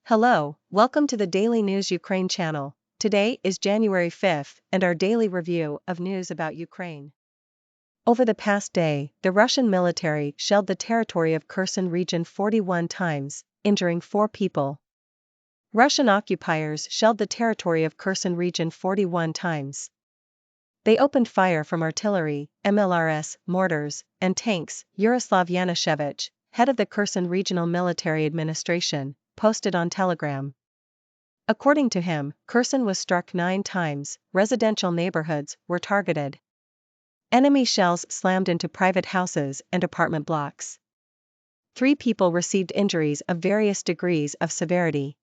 Hello, welcome to the Daily News Ukraine channel. Today is January 5th and our daily review of news about Ukraine. Over the past day, the Russian military shelled the territory of Kherson region 41 times, injuring 4 people. Russian occupiers shelled the territory of Kherson region 41 times. They opened fire from artillery, MLRS, mortars, and tanks. Yaroslav Yanushevich, head of the Kherson Regional Military Administration, posted on Telegram. According to him, Kherson was struck 9 times, residential neighborhoods were targeted. Enemy shells slammed into private houses and apartment blocks. 3 people received injuries of various degrees of severity.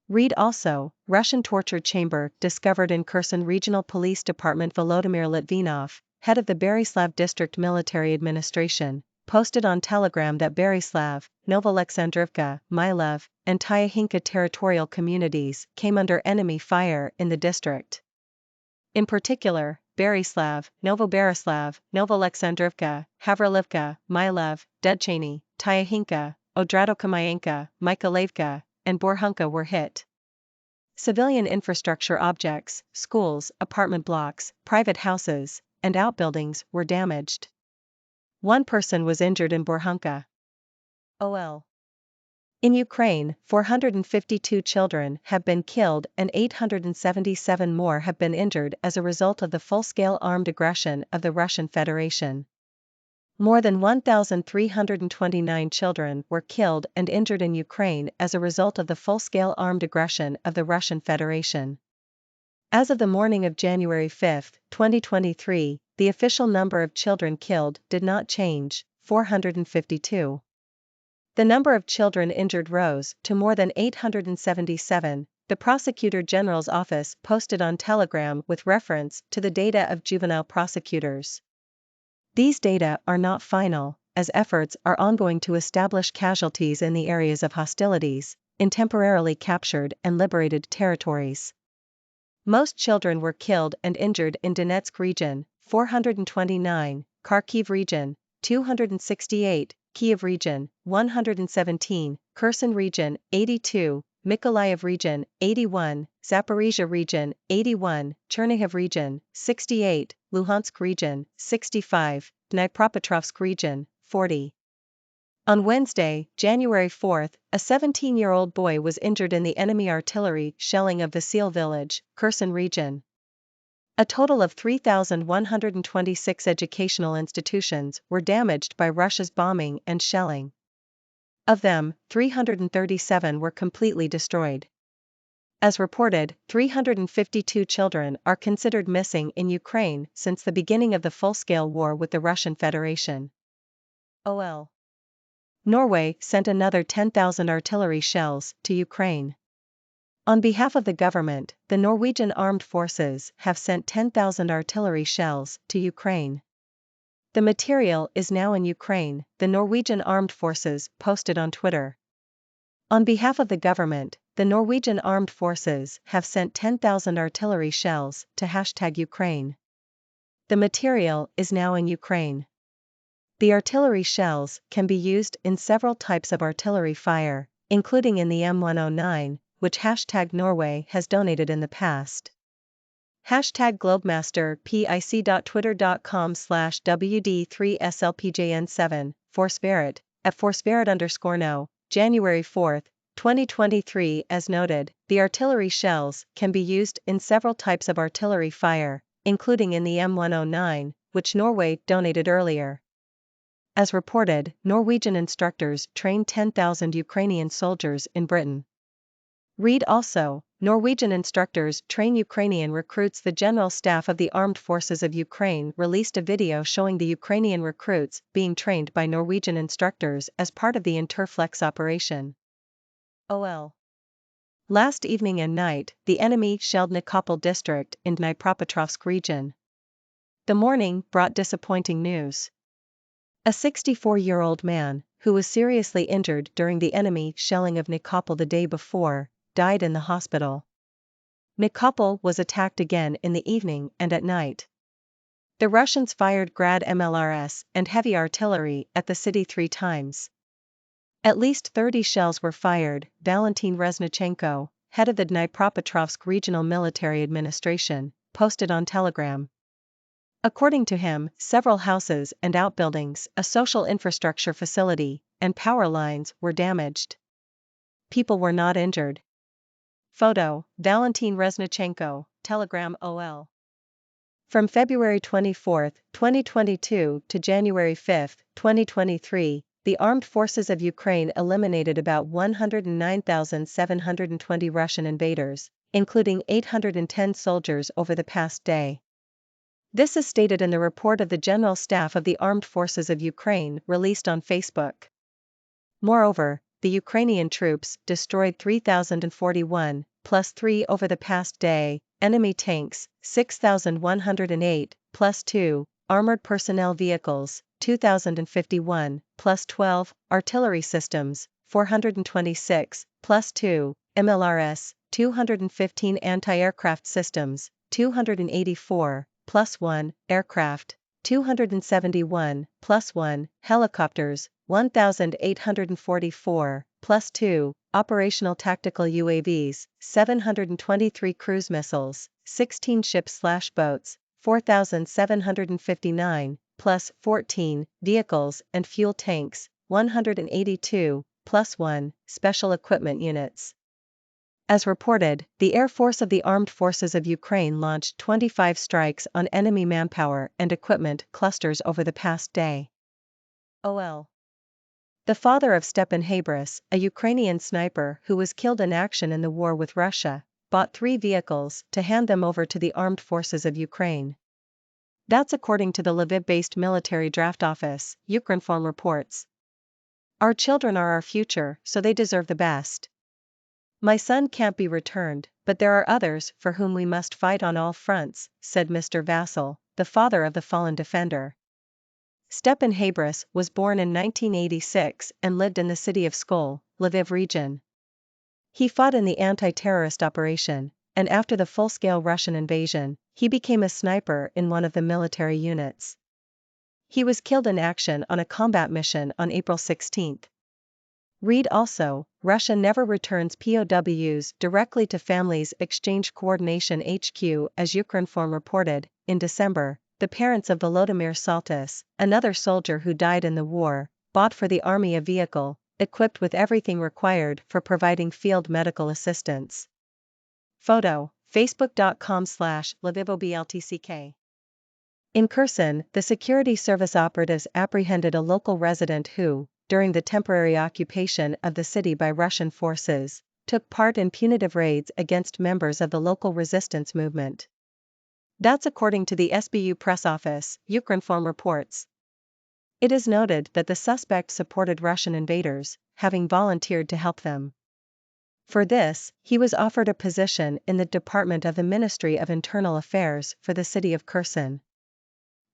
Read also, Russian torture chamber discovered in Kherson Regional Police Department. Volodymyr Litvinov, head of the Berislav District Military Administration, posted on Telegram that Berislav, Novoalexandrivka, Mylov, and Tyahinka territorial communities came under enemy fire in the district. In particular, Berislav, Novoberislav, Novoalexandrivka, Havralivka, Mylov, Dudchany, Tyahinka, Odradokomayenka, Mykolaievka, and Borhunka were hit. Civilian infrastructure objects, schools, apartment blocks, private houses, and outbuildings were damaged. 1 person was injured in Borhunka. OL. In Ukraine, 452 children have been killed and 877 more have been injured as a result of the full-scale armed aggression of the Russian Federation. More than 1,329 children were killed and injured in Ukraine as a result of the full-scale armed aggression of the Russian Federation. As of the morning of January 5, 2023, the official number of children killed did not change, 452. The number of children injured rose to more than 877, the Prosecutor General's office posted on Telegram with reference to the data of juvenile prosecutors. These data are not final, as efforts are ongoing to establish casualties in the areas of hostilities, in temporarily captured and liberated territories. Most children were killed and injured in Donetsk region, 429, Kharkiv region, 268, Kyiv region, 117, Kherson region, 82, Mykolaiv region, 81, Zaporizhia region, 81, Chernihiv region, 68, Luhansk region, 65, Dnipropetrovsk region, 40. On Wednesday, January 4, a 17-year-old boy was injured in the enemy artillery shelling of Vasil village, Kherson region. A total of 3,126 educational institutions were damaged by Russia's bombing and shelling. Of them, 337 were completely destroyed. As reported, 352 children are considered missing in Ukraine since the beginning of the full-scale war with the Russian Federation. OL. Norway sent another 10,000 artillery shells to Ukraine. On behalf of the government, the Norwegian armed forces have sent 10,000 artillery shells to Ukraine. The material is now in Ukraine, the Norwegian armed forces posted on Twitter. On behalf of the government, the Norwegian armed forces have sent 10,000 artillery shells to #Ukraine. The material is now in Ukraine. The artillery shells can be used in several types of artillery fire, including in the M109, which #Norway has donated in the past. #Globemaster pic.twitter.com/WD3SLPJN7, Forsvaret, at Forsvaret_no, January 4, 2023. As noted, the artillery shells can be used in several types of artillery fire, including in the M109, which Norway donated earlier. As reported, Norwegian instructors trained 10,000 Ukrainian soldiers in Britain. Read also, Norwegian instructors train Ukrainian recruits. The General Staff of the Armed Forces of Ukraine released a video showing the Ukrainian recruits being trained by Norwegian instructors as part of the Interflex operation. OL. Last evening and night, the enemy shelled Nikopol district in Dnipropetrovsk region. The morning brought disappointing news. A 64-year-old man, who was seriously injured during the enemy shelling of Nikopol the day before, died in the hospital. Nikopol was attacked again in the evening and at night. The Russians fired Grad MLRS and heavy artillery at the city 3 times. At least 30 shells were fired, Valentin Reznichenko, head of the Dnipropetrovsk Regional Military Administration, posted on Telegram. According to him, several houses and outbuildings, a social infrastructure facility, and power lines were damaged. People were not injured. Photo, Valentin Reznichenko, Telegram OL. From February 24, 2022 to January 5, 2023, the Armed Forces of Ukraine eliminated about 109,720 Russian invaders, including 810 soldiers over the past day. This is stated in the report of the General Staff of the Armed Forces of Ukraine released on Facebook. Moreover, the Ukrainian troops destroyed 3,041, plus 3 over the past day, enemy tanks, 6,108, plus 2, armored personnel vehicles, 2,051, plus 12, artillery systems, 426, plus 2, MLRS, 215 anti-aircraft systems, 284, plus 1, aircraft, 271, plus 1, helicopters, 1,844, plus 2, operational tactical UAVs, 723 cruise missiles, 16 ships/boats, 4,759, plus 14, vehicles and fuel tanks, 182, plus 1, special equipment units. As reported, the Air Force of the Armed Forces of Ukraine launched 25 strikes on enemy manpower and equipment clusters over the past day. OL. The father of Stepan Habris, a Ukrainian sniper who was killed in action in the war with Russia, bought 3 vehicles to hand them over to the Armed Forces of Ukraine. That's according to the Lviv-based military draft office, Ukrinform reports. Our children are our future, so they deserve the best. My son can't be returned, but there are others for whom we must fight on all fronts, said Mr. Vasil, the father of the fallen defender. Stepan Habris was born in 1986 and lived in the city of Skol, Lviv region. He fought in the anti-terrorist operation, and after the full-scale Russian invasion, he became a sniper in one of the military units. He was killed in action on a combat mission on April 16. Read also, Russia never returns POWs directly to families. Exchange Coordination HQ. As Ukrinform reported, in December, the parents of Volodymyr Saltis, another soldier who died in the war, bought for the army a vehicle, equipped with everything required for providing field medical assistance. Photo, facebook.com/LvivOBLTCK. In Kherson, the security service operatives apprehended a local resident who, during the temporary occupation of the city by Russian forces, took part in punitive raids against members of the local resistance movement. That's according to the SBU press office, Ukrinform reports. It is noted that the suspect supported Russian invaders, having volunteered to help them. For this, he was offered a position in the Department of the Ministry of Internal Affairs for the city of Kherson.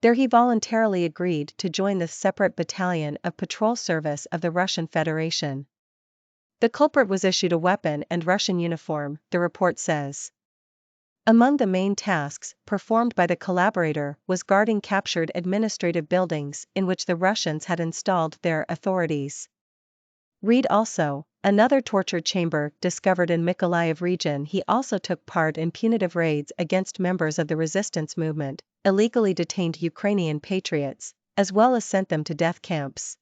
There he voluntarily agreed to join the separate battalion of patrol service of the Russian Federation. The culprit was issued a weapon and Russian uniform, the report says. Among the main tasks performed by the collaborator was guarding captured administrative buildings in which the Russians had installed their authorities. Read also, another torture chamber discovered in Mykolaiv region. He also took part in punitive raids against members of the resistance movement, illegally detained Ukrainian patriots, as well as sent them to death camps.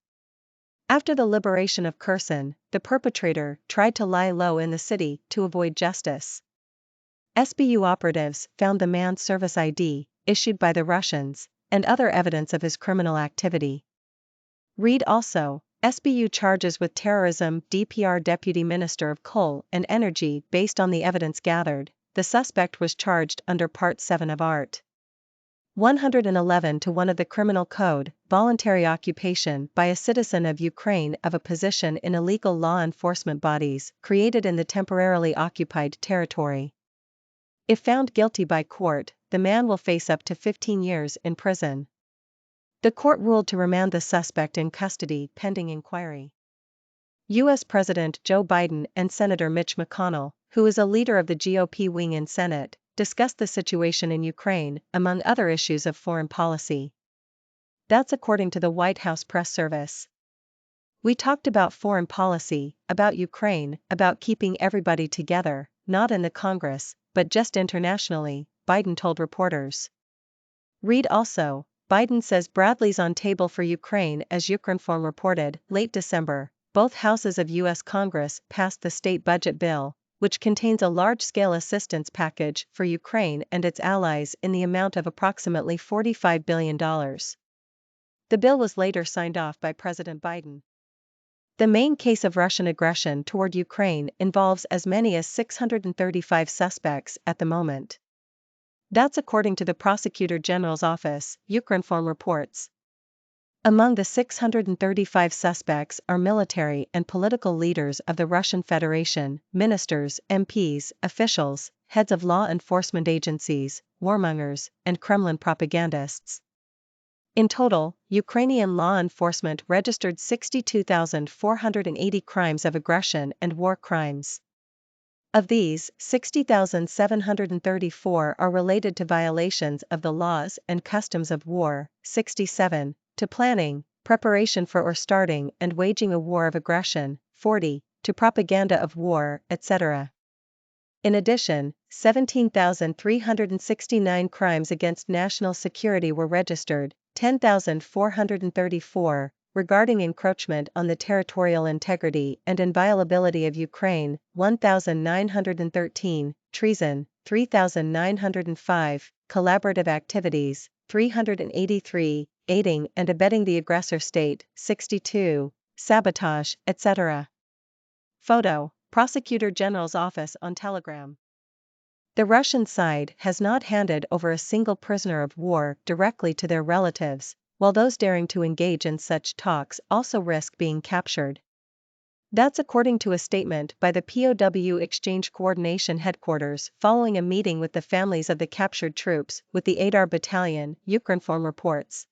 After the liberation of Kherson, the perpetrator tried to lie low in the city to avoid justice. SBU operatives found the man's service ID, issued by the Russians, and other evidence of his criminal activity. Read also, SBU charges with terrorism. DPR Deputy Minister of Coal and Energy. Based on the evidence gathered, the suspect was charged under Part 7 of Art. 111 to 1 of the Criminal Code, voluntary occupation by a citizen of Ukraine of a position in illegal law enforcement bodies created in the temporarily occupied territory. If found guilty by court, the man will face up to 15 years in prison. The court ruled to remand the suspect in custody pending inquiry. U.S. President Joe Biden and Senator Mitch McConnell, who is a leader of the GOP wing in Senate, discussed the situation in Ukraine, among other issues of foreign policy. That's according to the White House press service. We talked about foreign policy, about Ukraine, about keeping everybody together, not in the Congress, but just internationally, Biden told reporters. Read also, Biden says Bradley's on table for Ukraine. As Ukrinform reported, late December, both houses of U.S. Congress passed the state budget bill, which contains a large-scale assistance package for Ukraine and its allies in the amount of approximately $45 billion. The bill was later signed off by President Biden. The main case of Russian aggression toward Ukraine involves as many as 635 suspects at the moment. That's according to the Prosecutor General's office, Ukrinform reports. Among the 635 suspects are military and political leaders of the Russian Federation, ministers, MPs, officials, heads of law enforcement agencies, warmongers, and Kremlin propagandists. In total, Ukrainian law enforcement registered 62,480 crimes of aggression and war crimes. Of these, 60,734 are related to violations of the laws and customs of war, 67, to planning, preparation for or starting and waging a war of aggression, 40, to propaganda of war, etc. In addition, 17,369 crimes against national security were registered, 10,434, regarding encroachment on the territorial integrity and inviolability of Ukraine, 1,913, treason, 3,905, collaborative activities, 383, aiding and abetting the aggressor state, 62, sabotage, etc. Photo, Prosecutor General's office on Telegram. The Russian side has not handed over a single prisoner of war directly to their relatives, while those daring to engage in such talks also risk being captured. That's according to a statement by the POW Exchange Coordination Headquarters following a meeting with the families of the captured troops with the Adar Battalion, Ukrinform reports.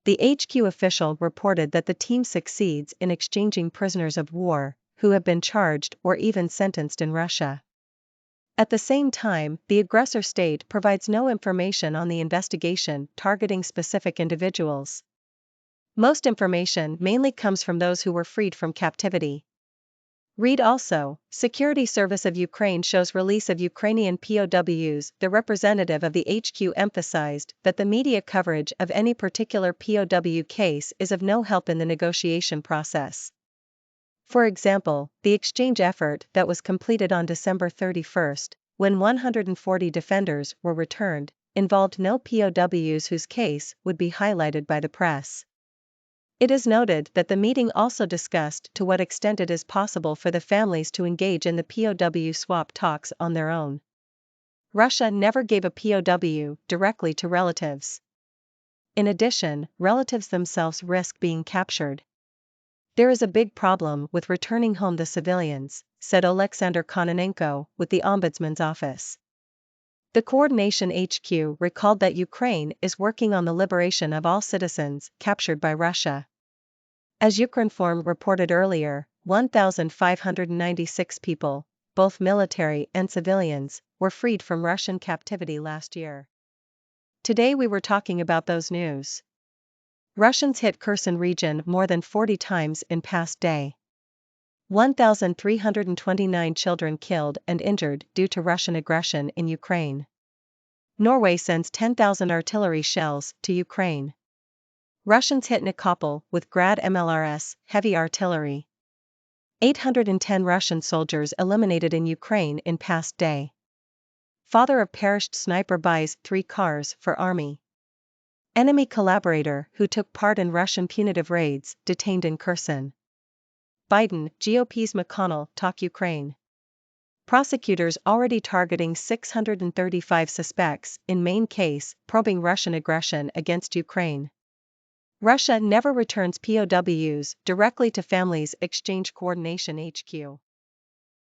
The HQ official reported that the team succeeds in exchanging prisoners of war, who have been charged or even sentenced in Russia. At the same time, the aggressor state provides no information on the investigation targeting specific individuals. Most information mainly comes from those who were freed from captivity. Read also, Security Service of Ukraine shows release of Ukrainian POWs. The representative of the HQ emphasized that the media coverage of any particular POW case is of no help in the negotiation process. For example, the exchange effort that was completed on December 31, when 140 defenders were returned, involved no POWs whose case would be highlighted by the press. It is noted that the meeting also discussed to what extent it is possible for the families to engage in the POW swap talks on their own. Russia never gave a POW directly to relatives. In addition, relatives themselves risk being captured. There is a big problem with returning home the civilians, said Oleksandr Kononenko with the Ombudsman's office. The Coordination HQ recalled that Ukraine is working on the liberation of all citizens captured by Russia. As Ukrinform reported earlier, 1,596 people, both military and civilians, were freed from Russian captivity last year. Today we were talking about those news. Russians hit Kherson region more than 40 times in past day. 1,329 children killed and injured due to Russian aggression in Ukraine. Norway sends 10,000 artillery shells to Ukraine. Russians hit Nikopol with Grad MLRS heavy artillery. 810 Russian soldiers eliminated in Ukraine in past day. Father of perished sniper buys 3 cars for army. Enemy collaborator who took part in Russian punitive raids detained in Kherson. Biden, GOP's McConnell talk Ukraine. Prosecutors already targeting 635 suspects in main case probing Russian aggression against Ukraine. Russia never returns POWs directly to families. Exchange Coordination HQ.